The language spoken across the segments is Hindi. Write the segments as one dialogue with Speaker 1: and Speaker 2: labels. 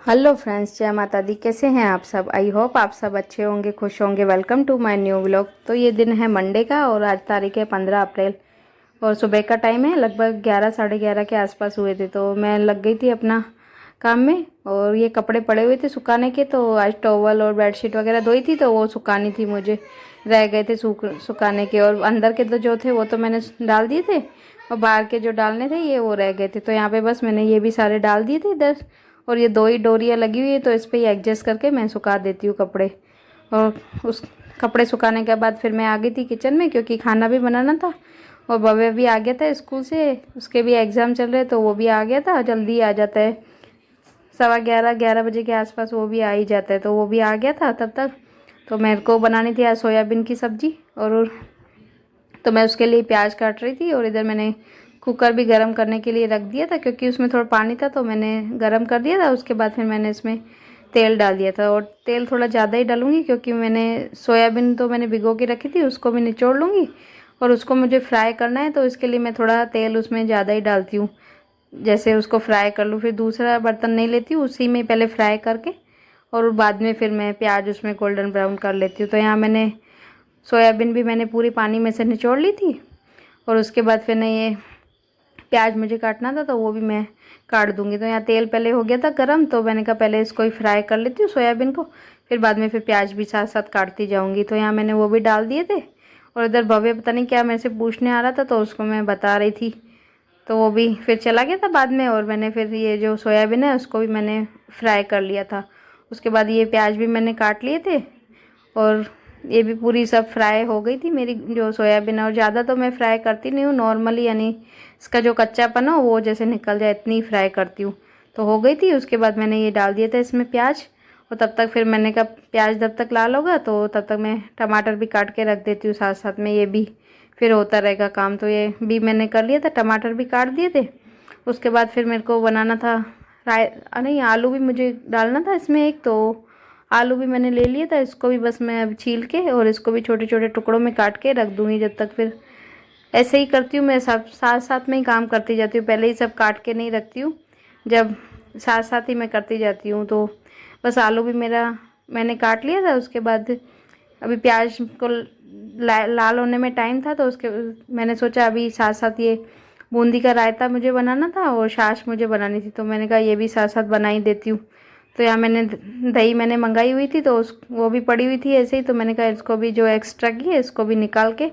Speaker 1: हेलो फ्रेंड्स, जय माता दी। कैसे हैं आप सब? आई होप आप सब अच्छे होंगे, खुश होंगे। Welcome to my new vlog. तो ये दिन है मंडे का और आज तारीख है 15 अप्रैल और सुबह का टाइम है। लगभग 11 साढ़े 11 के आसपास हुए थे। तो मैं लग गई थी अपना काम में और ये कपड़े पड़े हुए थे सुखाने के। तो आज टॉवल और बेडशीट वगैरह धोई थी तो वो सुखानी थी मुझे, रह गए थे सुखाने के। और अंदर के तो जो थे वो तो मैंने डाल दिए थे और बाहर के जो डालने थे ये वो रह गए थे। तो यहाँ पे बस मैंने ये भी सारे डाल दिए थे इधर। और ये दो ही डोरियाँ लगी हुई है तो इस पर ही एडजस्ट करके मैं सुखा देती हूँ कपड़े। और उस कपड़े सुखाने के बाद फिर मैं आ गई थी किचन में क्योंकि खाना भी बनाना था। और भव्य भी आ गया था स्कूल से, उसके भी एग्ज़ाम चल रहे तो वो भी आ गया था। जल्दी आ जाता है, 11:15 बजे के आसपास वो भी आ ही जाता है। तो वो भी आ गया था तब तक। तो मेरे को बनानी थी आज सोयाबीन की सब्ज़ी और तो मैं उसके लिए प्याज काट रही थी। और इधर मैंने कुकर भी गर्म करने के लिए रख दिया था क्योंकि उसमें थोड़ा पानी था तो मैंने गर्म कर दिया था। उसके बाद फिर मैंने इसमें तेल डाल दिया था और तेल थोड़ा ज़्यादा ही डालूंगी क्योंकि मैंने सोयाबीन तो मैंने भिगो के रखी थी, उसको भी निचोड़ लूँगी और उसको मुझे फ्राई करना है। तो इसके लिए मैं थोड़ा तेल उसमें ज़्यादा ही डालती हूँ। जैसे उसको फ्राई कर लूँ, फिर दूसरा बर्तन नहीं लेती हूँ, उसी में पहले फ्राई करके और बाद में फिर मैं प्याज उसमें गोल्डन ब्राउन कर लेती हूँ। तो यहाँ मैंने सोयाबीन भी मैंने पूरी पानी में से निचोड़ ली थी। और उसके बाद फिर ने ये प्याज मुझे काटना था तो वो भी मैं काट दूंगी। तो यहाँ तेल पहले हो गया था गरम तो मैंने कहा पहले इसको ही फ्राई कर लेती हूँ सोयाबीन को, फिर बाद में फिर प्याज भी साथ साथ काटती जाऊँगी। तो यहाँ मैंने वो भी डाल दिए थे। और इधर भव्य पता नहीं क्या मेरे से पूछने आ रहा था तो उसको मैं बता रही थी तो वो भी फिर चला गया था बाद में। और मैंने फिर ये जो सोयाबीन है उसको भी मैंने फ्राई कर लिया था। उसके बाद ये प्याज भी मैंने काट लिए थे और ये भी पूरी सब फ्राई हो गई थी मेरी जो सोयाबीन है। और ज़्यादा तो मैं फ्राई करती नहीं हूँ, नॉर्मली यानी इसका जो कच्चापन हो वो जैसे निकल जाए इतनी फ्राई करती हूँ। तो हो गई थी। उसके बाद मैंने ये डाल दिया था इसमें प्याज। और तब तक फिर मैंने कहा प्याज जब तक लाल होगा तो तब तक मैं टमाटर भी काट के रख देती हूँ साथ साथ में, ये भी फिर होता रहेगा काम। तो ये भी मैंने कर लिया था, टमाटर भी काट दिए थे। उसके बाद फिर मेरे को बनाना था नहीं, आलू भी मुझे डालना था इसमें एक। तो आलू भी मैंने ले लिया था, इसको भी बस मैं अब छील के और इसको भी छोटे छोटे टुकड़ों में काट के रख दूँगी जब तक। फिर ऐसे ही करती हूँ मैं, सब साथ साथ में ही काम करती जाती हूँ, पहले ही सब काट के नहीं रखती हूँ, जब साथ साथ ही मैं करती जाती हूँ। तो बस आलू भी मेरा मैंने काट लिया था। उसके बाद अभी प्याज को लाल होने में टाइम था तो उसके मैंने सोचा अभी साथ साथ ये बूंदी का रायता मुझे बनाना था और छाछ मुझे बनानी थी तो मैंने कहा ये भी साथ साथ बना ही देती हूँ। तो यहाँ मैंने दही मैंने मंगाई हुई थी तो उस वो भी पड़ी हुई थी ऐसे ही। तो मैंने कहा इसको भी जो एक्स्ट्रा की है इसको भी निकाल के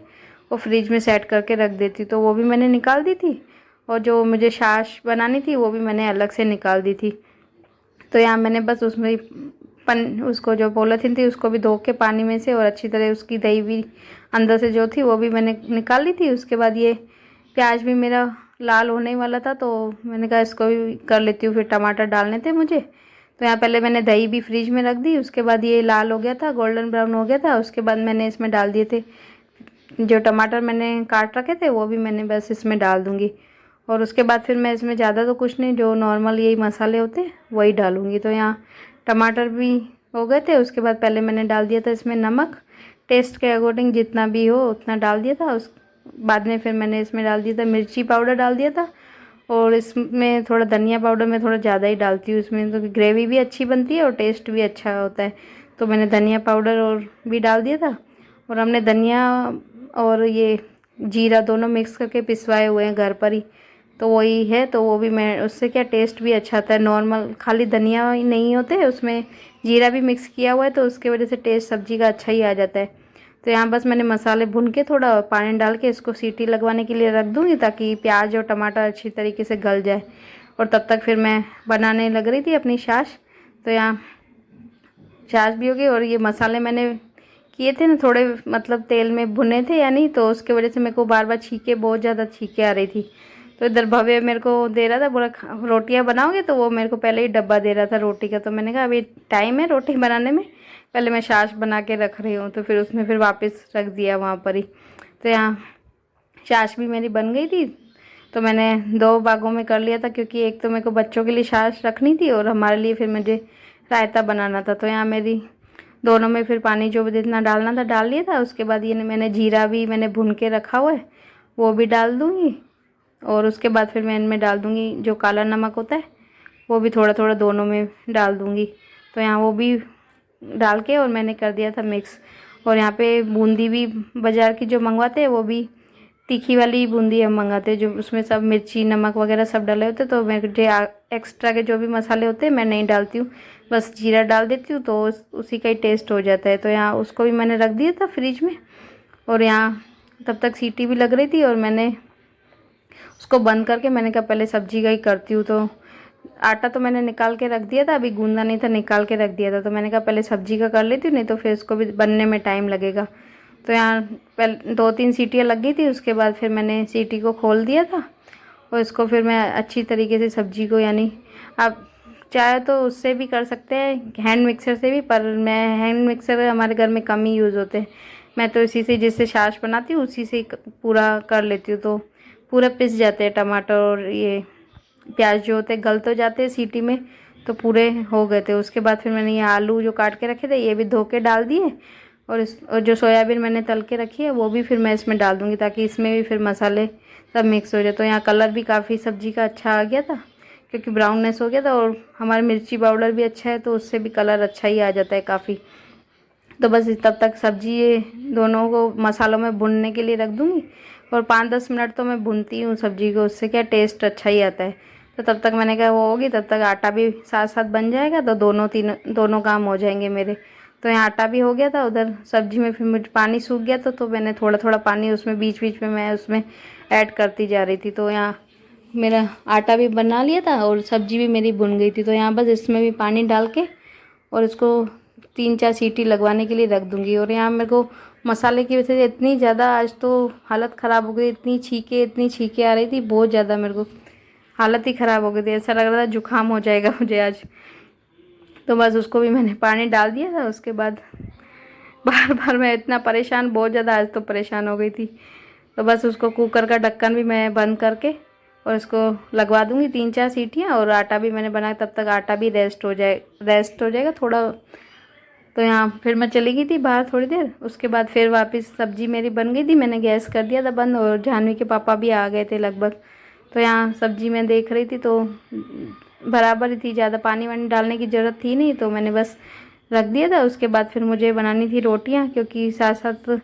Speaker 1: वो फ्रिज में सेट करके रख देती। तो वो भी मैंने निकाल दी थी और जो मुझे छाछ बनानी थी वो भी मैंने अलग से निकाल दी थी। तो यहाँ मैंने बस उसमें उसको जो पॉलीथीन थी उसको भी धो के पानी में से और अच्छी तरह उसकी दही भी अंदर से जो थी वो भी मैंने निकाल ली थी। उसके बाद ये प्याज भी मेरा लाल होने वाला था तो मैंने कहा इसको भी कर लेती हूँ, फिर टमाटर डालने थे मुझे। तो यहाँ पहले मैंने दही भी फ्रिज में रख दी। उसके बाद ये लाल हो गया था, गोल्डन ब्राउन हो गया था, उसके बाद मैंने इसमें डाल दिए थे जो टमाटर मैंने काट रखे थे वो भी मैंने बस इसमें डाल दूँगी। और उसके बाद फिर मैं इसमें ज़्यादा तो कुछ नहीं, जो नॉर्मल यही मसाले होते हैं वही डालूँगी। तो यहाँ टमाटर भी हो गए थे। उसके बाद पहले मैंने डाल दिया था इसमें नमक, टेस्ट के अकॉर्डिंग जितना भी हो उतना डाल दिया था। उस बाद में फिर मैंने इसमें डाल दिया था मिर्ची पाउडर डाल दिया था। और इसमें थोड़ा धनिया पाउडर मैं थोड़ा ज़्यादा ही डालती हूँ इसमें, तो ग्रेवी भी अच्छी बनती है और टेस्ट भी अच्छा होता है। तो मैंने धनिया पाउडर और भी डाल दिया था। और हमने धनिया और ये जीरा दोनों मिक्स करके पिसवाए हुए हैं घर पर ही, तो वही है। तो वो भी मैं उससे क्या टेस्ट भी अच्छा आता है। नॉर्मल खाली धनिया ही नहीं होते, उसमें जीरा भी मिक्स किया हुआ है तो उसकी वजह से टेस्ट सब्जी का अच्छा ही आ जाता है। तो यहाँ बस मैंने मसाले भून के थोड़ा पानी डाल के इसको सीटी लगवाने के लिए रख दूँगी ताकि प्याज और टमाटर अच्छी तरीके से गल जाए। और तब तक फिर मैं बनाने लग रही थी अपनी छाछ। तो यहाँ छाछ भी हो गई और ये मसाले मैंने किए थे ना थोड़े मतलब तेल में भुने थे या नहीं, तो उसके वजह से मेरे को बार बार छीके, बहुत ज़्यादा छीके आ रही थी। तो इधर भव्य मेरे को दे रहा था, बोला रोटियां बनाओगे, तो वो मेरे को पहले ही डब्बा दे रहा था रोटी का। तो मैंने कहा अभी टाइम है रोटी बनाने में, पहले मैं छाछ बना के रख रही हूँ। तो फिर उसने फिर वापस रख दिया वहाँ पर ही। तो यहाँ छाछ भी मेरी बन गई थी। तो मैंने दो भागों में कर लिया था क्योंकि एक तो मेरे को बच्चों के लिए छाछ रखनी थी और हमारे लिए फिर मुझे रायता बनाना था। तो यहाँ मेरी दोनों में फिर पानी जो भी जितना डालना था डाल लिया था। उसके बाद ये मैंने जीरा भी मैंने भून के रखा हुआ है वो भी डाल दूँगी। और उसके बाद फिर मैं इनमें डाल दूँगी जो काला नमक होता है वो भी थोड़ा थोड़ा दोनों में डाल दूँगी। तो यहाँ वो भी डाल के और मैंने कर दिया था मिक्स। और यहाँ पे बूंदी भी बाज़ार की जो मंगवाते हैं वो भी तीखी वाली बूंदी हम मंगाते हैं, जो उसमें सब मिर्ची नमक वगैरह सब डाले होते हैं। तो मैं एक्स्ट्रा के जो भी मसाले होते हैं मैं नहीं डालती हूँ, बस जीरा डाल देती हूँ, तो उसी का ही टेस्ट हो जाता है। तो यहाँ उसको भी मैंने रख दिया था फ्रिज में। और यहाँ तब तक सीटी भी लग रही थी और मैंने उसको बंद करके मैंने कहा पहले सब्जी का ही करती हूँ। तो आटा तो मैंने निकाल के रख दिया था, अभी गूंदा नहीं था, निकाल के रख दिया था। तो मैंने कहा पहले सब्जी का कर लेती हूँ, नहीं तो फिर इसको भी बनने में टाइम लगेगा। तो यहाँ पहले 2-3 सीटियाँ लग गई थी, उसके बाद फिर मैंने सीटी को खोल दिया था। और इसको फिर मैं अच्छी तरीके से सब्जी को, यानी आप चाहे तो उससे भी कर सकते हैं, हैंड मिक्सर से भी, पर मैं हैंड मिक्सर हमारे घर में कम ही यूज़ होते हैं। मैं तो इसी से, जिससे छाछ बनाती हूँ उसी से पूरा कर लेती हूँ। तो पूरा पिस जाते हैं टमाटर और ये प्याज जो होते गल तो जाते हैं सीटी में, तो पूरे हो गए थे। उसके बाद फिर मैंने ये आलू जो काट के रखे थे ये भी धो के डाल दिए। और जो सोयाबीन मैंने तल के रखी है वो भी फिर मैं इसमें डाल दूँगी, ताकि इसमें भी फिर मसाले सब मिक्स हो जाए। तो यहाँ कलर भी काफ़ी सब्ज़ी का अच्छा आ गया था, क्योंकि ब्राउननेस हो गया था। और हमारा मिर्ची पाउडर भी अच्छा है, तो उससे भी कलर अच्छा ही आ जाता है काफ़ी। तो बस तब तक सब्जी ये दोनों को मसालों में भुनने के लिए रख दूँगी। और 5-10 मिनट तो मैं भूनती हूँ सब्जी को, उससे क्या टेस्ट अच्छा ही आता है। तो तब तक मैंने कहा वो होगी, तब तक आटा भी साथ साथ बन जाएगा, तो दोनों काम हो जाएंगे मेरे। तो यहाँ आटा भी हो गया था, उधर सब्जी में फिर मुझे पानी सूख गया था, तो मैंने थोड़ा थोड़ा पानी उसमें बीच बीच में मैं उसमें ऐड करती जा रही थी। तो यहाँ मेरा आटा भी बना लिया था और सब्जी भी मेरी भुन गई थी। तो यहाँ बस इसमें भी पानी डाल के और इसको 3-4 सीटी लगवाने के लिए रख दूँगी। और यहाँ मेरे को मसाले की वजह से इतनी ज़्यादा आज तो हालत ख़राब हो गई, इतनी छींकें आ रही थी, बहुत ज़्यादा मेरे को हालत ही ख़राब हो गई थी, ऐसा लग रहा था जुकाम हो जाएगा मुझे आज। तो बस उसको भी मैंने पानी डाल दिया था। उसके बाद बार बार मैं इतना परेशान, बहुत ज़्यादा आज तो परेशान हो गई थी। तो बस उसको कुकर का ढक्कन भी मैं बंद करके और इसको लगवा दूँगी 3-4 सीटियाँ। और आटा भी मैंने बनाया, तब तक आटा भी रेस्ट हो जाएगा थोड़ा। तो यहाँ फिर मैं चली गई थी बाहर थोड़ी देर। उसके बाद फिर वापस सब्जी मेरी बन गई थी, मैंने गैस कर दिया था बंद, और जाह्नवी के पापा भी आ गए थे लगभग। तो यहाँ सब्जी मैं देख रही थी तो बराबर ही थी, ज़्यादा पानी वानी डालने की ज़रूरत थी नहीं, तो मैंने बस रख दिया था। उसके बाद फिर मुझे बनानी थी रोटियाँ, क्योंकि साथ साथ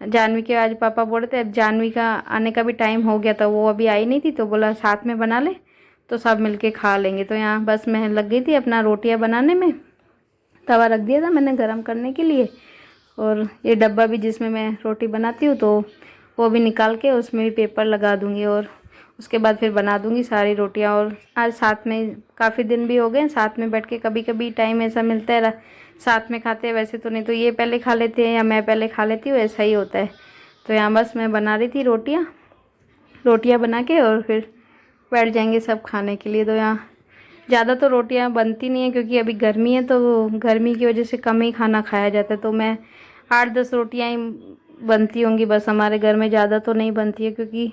Speaker 1: जाह्नवी के आज पापा बोल रहे थे, अब जाह्नवी का आने का भी टाइम हो गया था, वो अभी आई नहीं थी, तो बोला साथ में बना ले तो सब मिलके खा लेंगे। तो यहाँ बस मैं लग गई थी अपना रोटियाँ बनाने में। तवा रख दिया था मैंने गरम करने के लिए, और ये डब्बा भी जिसमें मैं रोटी बनाती हूँ, तो वो भी निकाल के उसमें भी पेपर लगा दूँगी। और उसके बाद फिर बना दूँगी सारी रोटियाँ। और आज साथ में काफ़ी दिन भी हो गए साथ में बैठ के, कभी कभी टाइम ऐसा मिलता है साथ में खाते हैं, वैसे तो नहीं तो ये पहले खा लेते हैं या मैं पहले खा लेती हूँ, ऐसा ही होता है। तो यहाँ बस मैं बना रही थी रोटियाँ बना के और फिर बैठ जाएंगे सब खाने के लिए। तो यहाँ ज़्यादा तो रोटियां बनती नहीं है, क्योंकि अभी गर्मी है, तो गर्मी की वजह से कम ही खाना खाया जाता है। तो मैं 8-10 रोटियां ही बनती होंगी बस हमारे घर में, ज़्यादा तो नहीं बनती है, क्योंकि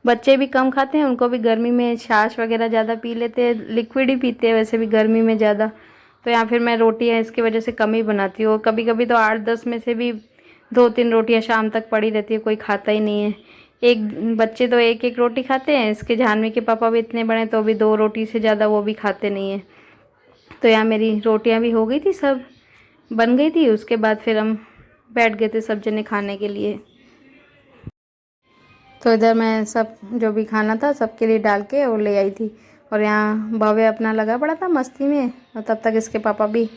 Speaker 1: बच्चे भी कम खाते हैं, उनको भी गर्मी में छाछ वगैरह ज़्यादा पी लेते हैं, लिक्विड ही पीते हैं वैसे भी गर्मी में ज़्यादा। तो यहाँ फिर मैं रोटियाँ इसकी वजह से कम ही बनाती हूँ। और कभी कभी तो 8-10 में से भी 2-3 रोटियाँ शाम तक पड़ी रहती है, कोई खाता ही नहीं है। एक बच्चे तो एक एक रोटी खाते हैं, इसके जाह्नवी के पापा भी इतने बड़े, तो भी 2 रोटी से ज़्यादा वो भी खाते नहीं हैं। तो यहाँ मेरी रोटियाँ भी हो गई थी, सब बन गई थी। उसके बाद फिर हम बैठ गए थे सब जने खाने के लिए। तो इधर मैं सब जो भी खाना था सबके लिए डाल के और ले आई थी। और यहाँ भव्य अपना लगा पड़ा था मस्ती में, और तब तक इसके पापा भी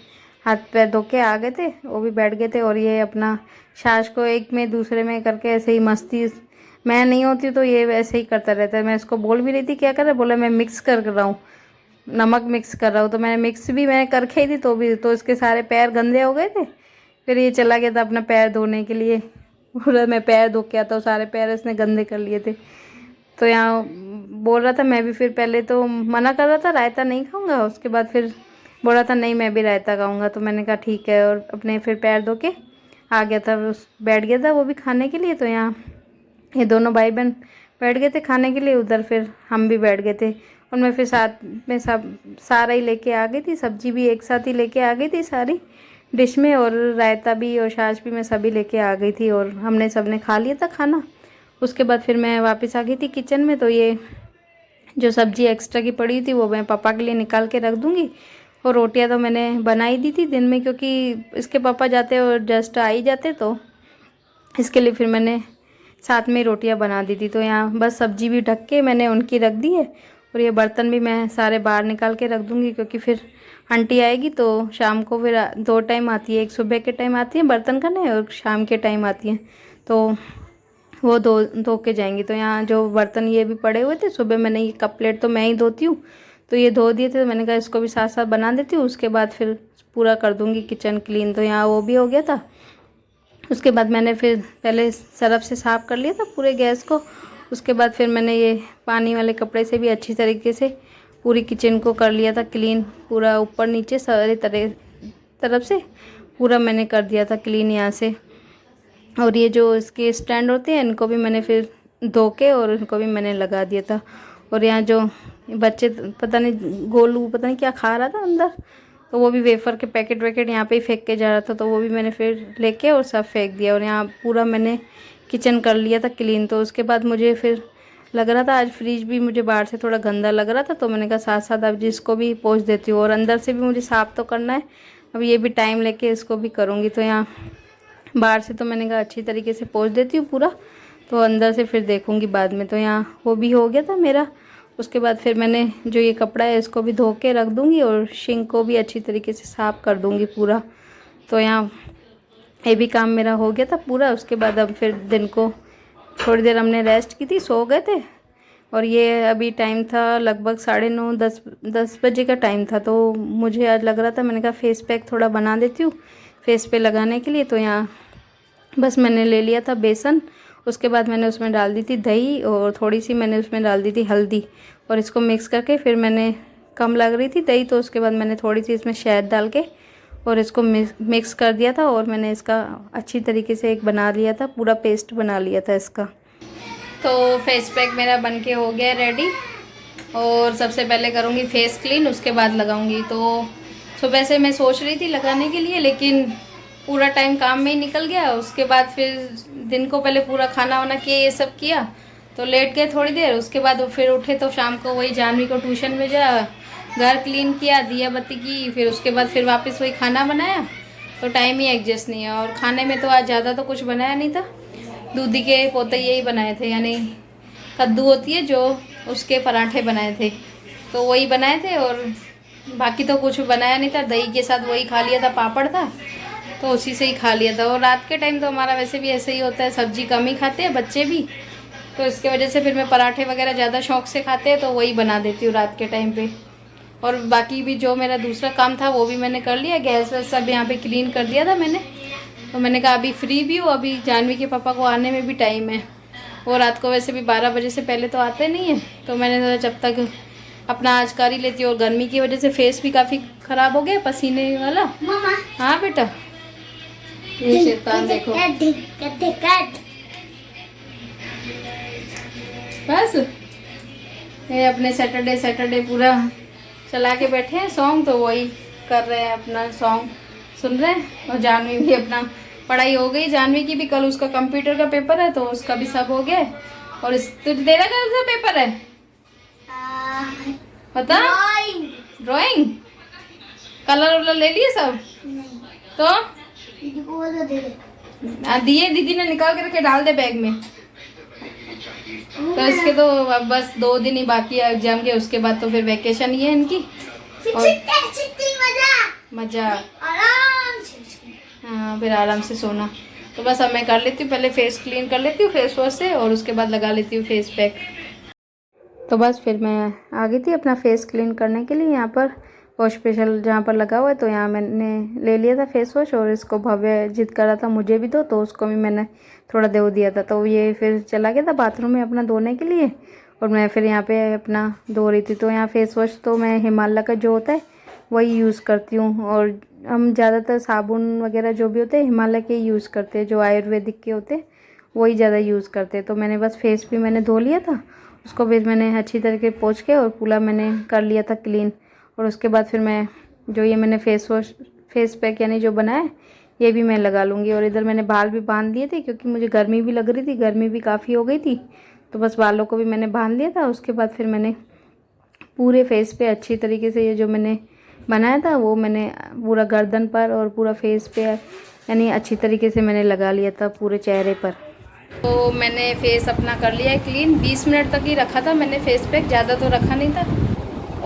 Speaker 1: हाथ पैर धो के आ गए थे, वो भी बैठ गए थे। और ये अपना छाछ को एक में दूसरे में करके ऐसे ही मस्ती, मैं नहीं होती तो ये वैसे ही करता रहता है। मैं इसको बोल भी रही थी क्या कर रहा है, बोला मैं मिक्स कर रहा हूँ, नमक मिक्स कर रहा हूँ। तो मैंने मिक्स भी मैंने करके ही थी, तो इसके सारे पैर गंदे हो गए थे। फिर ये चला गया था अपना पैर धोने के लिए, बोला मैं पैर धो के आता हूँ, सारे पैर इसने गंदे कर लिए थे। तो यहाँ बोल रहा था, मैं भी फिर पहले तो मना कर रहा था रायता नहीं खाऊंगा, उसके बाद फिर बोल रहा था नहीं मैं भी रायता खाऊंगा। तो मैंने कहा ठीक है, और अपने फिर पैर धो के आ गया था, बैठ गया था वो भी खाने के लिए। तो यहाँ ये दोनों भाई बहन बैठ गए थे खाने के लिए, उधर फिर हम भी बैठ गए थे। और मैं फिर साथ में सब सारा ही लेके आ गई थी, सब्जी भी एक साथ ही लेके आ गई थी सारी डिश में, और रायता भी और छाछ भी मैं सभी लेके आ गई थी, और हमने सबने खा लिया था खाना। उसके बाद फिर मैं वापस आ गई थी किचन में। तो ये जो सब्ज़ी एक्स्ट्रा की पड़ी थी वो मैं पापा के लिए निकाल के रख दूँगी। और रोटियां तो मैंने बनाई दी थी दिन में, क्योंकि इसके पापा जाते और जस्ट आ ही जाते, तो इसके लिए फिर मैंने साथ में रोटियां बना दी थी। तो यहाँ बस सब्ज़ी भी ढक के मैंने उनकी रख दी है, और ये बर्तन भी मैं सारे बाहर निकाल के रख दूँगी, क्योंकि फिर आंटी आएगी तो शाम को फिर 2 टाइम आती है, एक सुबह के टाइम आती है बर्तन करने और शाम के टाइम आती है, तो वो धो के जाएंगी। तो यहाँ जो बर्तन ये भी पड़े हुए थे, सुबह मैंने ये कप प्लेट तो मैं ही धोती हूँ, तो ये धो दिए थे, तो मैंने कहा इसको भी साथ साथ बना देती हूँ, उसके बाद फिर पूरा कर दूँगी किचन क्लीन। तो यहाँ वो भी हो गया था। उसके बाद मैंने फिर पहले सर्फ से साफ़ कर लिया था पूरे गैस को। उसके बाद फिर मैंने ये पानी वाले कपड़े से भी अच्छी तरीके से पूरी किचन को कर लिया था क्लीन, पूरा ऊपर नीचे सारे तरफ से पूरा मैंने कर दिया था क्लीन यहाँ से। और ये जो इसके स्टैंड होते हैं इनको भी मैंने फिर धो के और इनको भी मैंने लगा दिया था। और यहाँ जो बच्चे पता नहीं गोलू पता नहीं क्या खा रहा था अंदर, तो वो भी वेफ़र के पैकेट वैकेट यहाँ पे ही फेंक के जा रहा था, तो वो भी मैंने फिर लेके और सब फेंक दिया। और यहाँ पूरा मैंने किचन कर लिया था क्लीन। तो उसके बाद मुझे फिर लग रहा था आज फ्रिज भी मुझे बाहर से थोड़ा गंदा लग रहा था, तो मैंने कहा साथ साथ अब जिसको भी पोंछ देती हूँ, और अंदर से भी मुझे साफ़ तो करना है, अब ये भी टाइम लेके इसको भी करूँगी। तो यहाँ बाहर से तो मैंने कहा अच्छी तरीके से पोंछ देती हूँ पूरा, तो अंदर से फिर देखूँगी बाद में। तो यहाँ वो भी हो गया था मेरा। उसके बाद फिर मैंने जो ये कपड़ा है इसको भी धो के रख दूँगी, और सिंक को भी अच्छी तरीके से साफ़ कर दूँगी पूरा। तो यहाँ ये भी काम मेरा हो गया था पूरा। उसके बाद अब फिर दिन को थोड़ी देर हमने रेस्ट की थी, सो गए थे। और ये अभी टाइम था लगभग 9:30 10 बजे का टाइम था। तो मुझे आज लग रहा था, मैंने कहा फेस पैक थोड़ा बना देती हूँ फेस पे लगाने के लिए। तो यहाँ बस मैंने ले लिया था बेसन, उसके बाद मैंने उसमें डाल दी थी दही, और थोड़ी सी मैंने उसमें डाल दी थी हल्दी, और इसको मिक्स करके फिर मैंने कम लग रही थी दही, तो उसके बाद मैंने थोड़ी सी इसमें शहद डाल के और इसको मिक्स कर दिया था। और मैंने इसका अच्छी तरीके से एक बना लिया था, पूरा पेस्ट बना लिया था इसका। तो फेस पैक मेरा बनके हो गया रेडी, और सबसे पहले करूँगी फेस क्लीन, उसके बाद लगाऊँगी। तो सुबह से मैं सोच रही थी लगाने के लिए, लेकिन पूरा टाइम काम में ही निकल गया। उसके बाद फिर दिन को पहले पूरा खाना वाना किया, ये सब किया, तो लेट गए थोड़ी देर। उसके बाद फिर उठे तो शाम को वही जानवी को ट्यूशन भेजा, घर क्लीन किया, दिया बत्ती की, फिर उसके बाद फिर वापस वही खाना बनाया। तो टाइम ही एडजस्ट नहीं है। और खाने में तो आज ज़्यादा तो कुछ बनाया नहीं था, दूधी के पोते यही बनाए थे, यानी कद्दू होती है जो, उसके पराठे बनाए थे, तो वही बनाए थे। और बाकी तो कुछ बनाया नहीं था, दही के साथ वही खा लिया था, पापड़ था तो उसी से ही खा लिया था। और रात के टाइम तो हमारा वैसे भी ऐसे ही होता है, सब्जी कम ही खाते हैं बच्चे भी, तो इसके वजह से फिर मैं पराठे वगैरह ज़्यादा शौक से खाते हैं, तो वही बना देती हूँ रात के टाइम पे। और बाकी भी जो मेरा दूसरा काम था वो भी मैंने कर लिया, गैस वैस सब यहाँ पे क्लीन कर दिया था मैंने। तो मैंने कहा अभी फ्री भी हूँ, अभी जानवी के पापा को आने में भी टाइम है, वो रात को वैसे भी 12 बजे से पहले तो आते नहीं है, तो मैंने सोचा जब तक अपना आज कर ही लेती हूँ। और गर्मी की वजह से फेस भी काफ़ी ख़राब हो गया, पसीने वाला। हाँ बेटा, ये शैतान देखो, बस ये अपने सैटरडे पूरा चला के बैठे हैं सॉन्ग, तो वही कर रहे हैं, अपना सॉन्ग सुन रहे हैं। और जानवी भी अपना पढ़ाई हो गई, जानवी की भी कल उसका कंप्यूटर का पेपर है, तो उसका भी सब हो गया। और इस तेरा कौन सा पेपर है पता? ड्राइंग। कलर वलर ले लिए सब? नहीं। तो दिए, दीदी ने निकाल के रखे, डाल दे बैग में। तो इसके तो अब बस 2 दिन ही बाकी है एग्जाम के, उसके बाद तो फिर वैकेशन ही है इनकी। और मजा हाँ, फिर आराम से सोना। तो बस अब मैं कर लेती हूँ, पहले फेस क्लीन कर लेती हूँ फेस वॉश से, और उसके बाद लगा लेती हूँ फेस पैक। तो बस फिर मैं आ गई थी अपना फेस क्लीन करने के लिए। यहाँ पर वॉश स्पेशल जहाँ पर लगा हुआ है, तो यहाँ मैंने ले लिया था फेस वॉश, और इसको भव्य जिद कर रहा था मुझे भी दो, तो उसको भी मैंने थोड़ा दे दिया था। तो ये फिर चला गया था बाथरूम में अपना धोने के लिए, और मैं फिर यहाँ पे अपना धो रही थी। तो यहाँ फेस वॉश तो मैं हिमालय का जो होता है वही यूज़ करती हूँ, और हम ज़्यादातर साबुन वगैरह जो भी होते हैं हिमालय के यूज़ करते हैं, जो आयुर्वेदिक के होते हैं वही ज़्यादा यूज़ करते हैं। तो मैंने बस फेस भी मैंने धो लिया था, उसको भी मैंने अच्छी तरीके पोंछ के और पूरा मैंने कर लिया था क्लीन। और उसके बाद फिर मैं जो ये मैंने फेस पैक यानी जो बनाया ये भी मैं लगा लूँगी। और इधर मैंने बाल भी बांध लिए थे, क्योंकि मुझे गर्मी भी लग रही थी, गर्मी भी काफ़ी हो गई थी, तो बस बालों को भी मैंने बांध लिया था। उसके बाद फिर मैंने पूरे फेस पे अच्छी तरीके से ये जो मैंने बनाया था वो मैंने पूरा गर्दन पर और पूरा फेस पे यानी अच्छी तरीके से मैंने लगा लिया था पूरे चेहरे पर। तो मैंने फेस अपना कर लिया है क्लीन। 20 मिनट तक ही रखा था मैंने फेस पैक, ज़्यादा तो रखा नहीं था।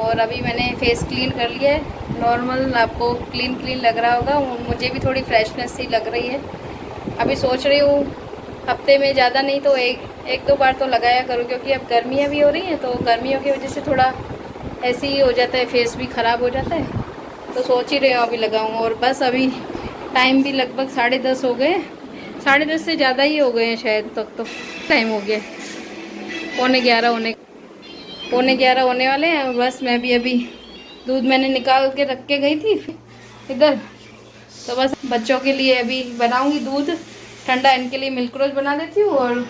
Speaker 1: और अभी मैंने फेस क्लीन कर लिया है। नॉर्मल आपको क्लीन क्लीन लग रहा होगा, मुझे भी थोड़ी फ्रेशनेस सी लग रही है। अभी सोच रही हूँ हफ्ते में ज़्यादा नहीं तो एक दो बार तो लगाया करूँ, क्योंकि अब गर्मियाँ भी हो रही हैं तो गर्मियों की वजह से थोड़ा ऐसे ही हो जाता है, फेस भी ख़राब हो जाता है। तो सोच ही रही हूँ अभी लगाऊँ। और बस अभी टाइम भी लगभग 10:30 हो गए, 10:30 से ज़्यादा ही हो गए हैं शायद तक। तो टाइम हो गया, 11:15 होने वाले हैं। बस मैं भी अभी दूध मैंने निकाल के रख के गई थी इधर, तो बस बच्चों के लिए अभी बनाऊंगी दूध ठंडा, इनके लिए मिल्क रोज बना देती हूँ। और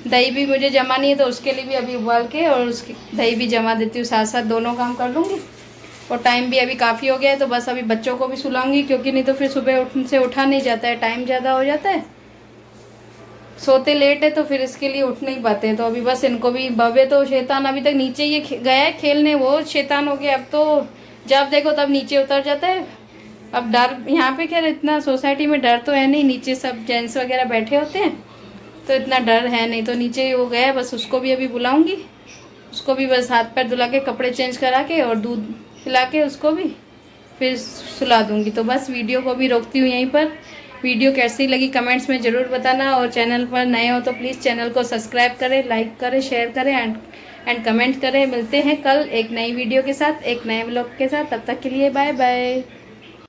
Speaker 1: दही भी मुझे जमा नहीं है तो उसके लिए भी अभी उबाल के और उसकी दही भी जमा देती हूँ, साथ साथ दोनों काम कर लूँगी। और टाइम भी अभी काफ़ी हो गया है तो बस अभी बच्चों को भी सुलाऊंगी, क्योंकि नहीं तो फिर सुबह से उठा नहीं जाता है, टाइम ज़्यादा हो जाता है, सोते लेट है तो फिर इसके लिए उठ नहीं पाते हैं। तो अभी बस इनको भी, भव्य तो शैतान अभी तक नीचे ही गया है खेलने, वो शैतान हो गया। अब तो जब देखो तब नीचे उतर जाता है। अब डर यहाँ पे खैर इतना सोसाइटी में डर तो है नहीं, नीचे सब जेंट्स वगैरह बैठे होते हैं तो इतना डर है नहीं। तो नीचे वो गया, बस उसको भी अभी बुलाऊंगी, उसको भी बस हाथ पैर धुला के कपड़े चेंज करा के और दूध पिला के उसको भी फिर सुला दूंगी। तो बस वीडियो को भी रोकती हूँ यहीं पर। वीडियो कैसी लगी कमेंट्स में ज़रूर बताना, और चैनल पर नए हो तो प्लीज़ चैनल को सब्सक्राइब करें, लाइक करें, शेयर करें एंड कमेंट करें। मिलते हैं कल एक नई वीडियो के साथ, एक नए व्लॉग के साथ। तब तक के लिए बाय बाय।